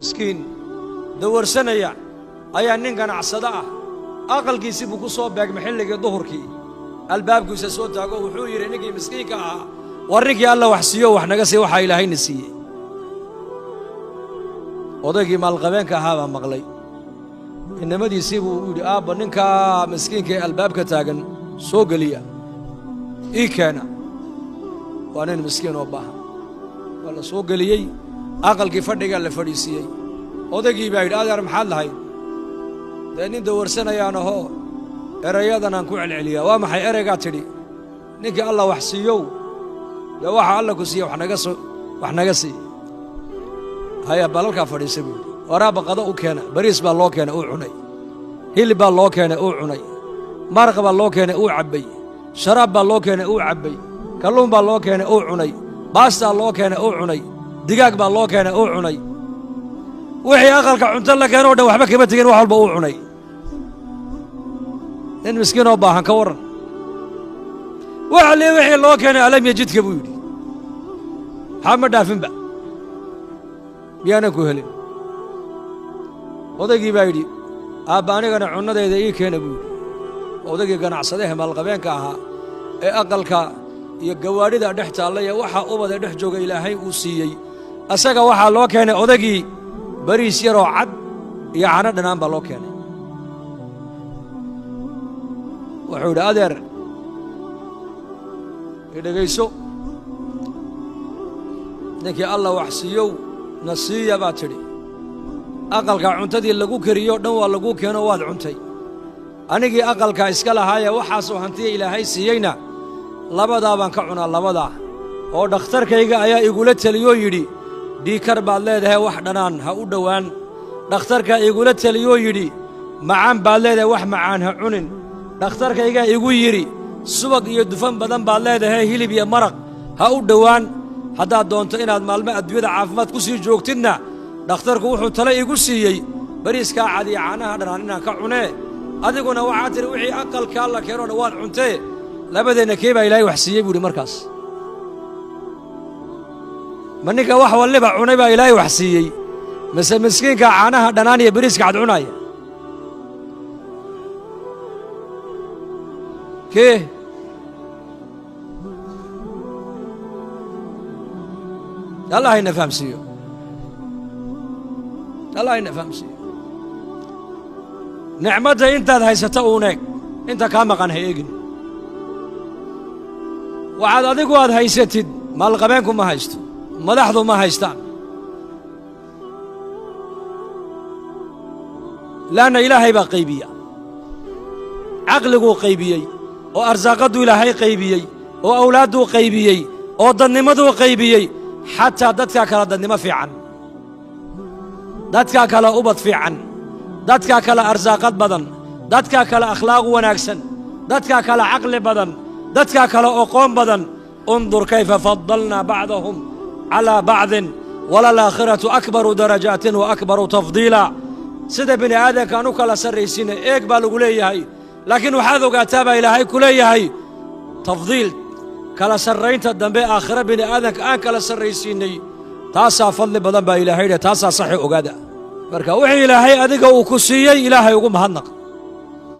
مسكين دور سنة يعني أي أنين كان عصدا أقل كيسي بكسو باق محلك ظهركي الباب كيسي صوت أقول وحوي رنيكي مسكين كا ورنيكي الله وحسيو وحنقسي وحا إلهي نسيه odaygii maalqabeenka ahaa baa maqlay inamadiisii buu yidhi aabba ninkaa miskiinka ee albaabka taagan soo geliya ii keena waa nin miskiin oo baahan waa la soo geliyey aqalkii fadhigaa la fadhiisiiyey odaygii baa yidhi adeer maxaad lahayd dee nin dawarsanayaan ahoo erayadan aan ku celceliyaa waa maxay ereygaa tidhi ninkii allah wax siiyow dee waxa alla ku siiya wax naga sii هيا بالك فريسة بيقول ورابا قضاء كنا بريس بالله كنا أو عني هيل بالله كنا أو عني مرق بالله كنا أو عبي شراب بالله كنا أو عبي كلهم بالله كنا أو عني باستا الله كنا أو عني دقاق بالله كنا أو عني وحي أقلك عنت الله كانوا ده وحبك بتجين وحال بأو عني إن مسكين أباها كورن وحي الله كنا ألم يجدك بيقول حمد دافن بقى بيانا كوهلين odaygii baa yidhi aabba anigana cunnadayda ii keena buu yidhi odaygii ganacsadaha maalqabeenka ahaa ee aqalka iyo gawaadhida dhex taallaya waxa ubada dhex jooga ilaahay uu siiyey asaga waxaa loo keenay odaygii bariis yaroo cad iyo cano dhanaan baa loo keenay wuxuu yidhi adeer i dhegayso ninkii allah wax siiyow nasiiya baa tidhi aqalka cuntadii lagu kariyo dhan waa lagu keeno waad cuntay anigii aqalka iska lahaaya waxaasoo hantiya ilaahay siiyeyna labadaa baan ka cunaa labadaa oo dhakhtarkayga ayaa igula taliyoo yidhi dhiikar baad leedahay wax dhanaan ha u dhowaan dhakhtarkaa igula taliyoo yidhi macaan baad leedahay wax macaan ha cunin dhakhtarkaygaa igu yidhi subag iyo dufan badan baad leedahay hilib iyo maraq ha u dhowaan haddaad doonto inaad maalmo adduunyada caafimaad ku sii joogtidna dhakhtarku wuxuu tale igu siiyey bariiskaa cad iyo caanaha dhanaan inaan ka cunee adiguna waxaa tidhi wixii aqalkaa la keenoo dhan waad cuntee labadeenna kee baa ilaahay wax siiyey buu yidhi markaas ma ninka wax walliba cunay baa ilaahay wax siiyey mise miskiinka caanaha dhanaan iyo bariiska cad cunaaya kee الله ينفهم سيو الله ينفهم سيو نعمته انت هاي ستؤونك انت كما كان هيجن وعاد اديك واد هيستد مال قبينكم ما هيستو مدحدو ما هيستان لان الهي با قيبيه عقلكو قيبيي وارزاقدو الهي قيبيي واولادو قيبيي ودنمدو قيبيي حتى دتك كلا دنما في عن دتك كلا أبط في عن دتك كلا أرزاقات بدن دتك كلا أخلاق وناكسن دتك كلا عقل بدن دتك كلا أقوم بدن انظر كيف فضلنا بعضهم على بعض وللآخرة أكبر درجات وأكبر تفضيلا سيد بن آدم كانوا كلا سريسين إقبال قليه لكن وحاذو قاتابا إلى هاي كليه تفضيل kala sarraynta dambe aakhira bini aadanka aan kala sarraysiinay taasaa fadli badan baa ilaahayna taasaa saxi ogaada marka wixii ilaahay adiga uu ku siiyey ilaahay ugu mahadnaq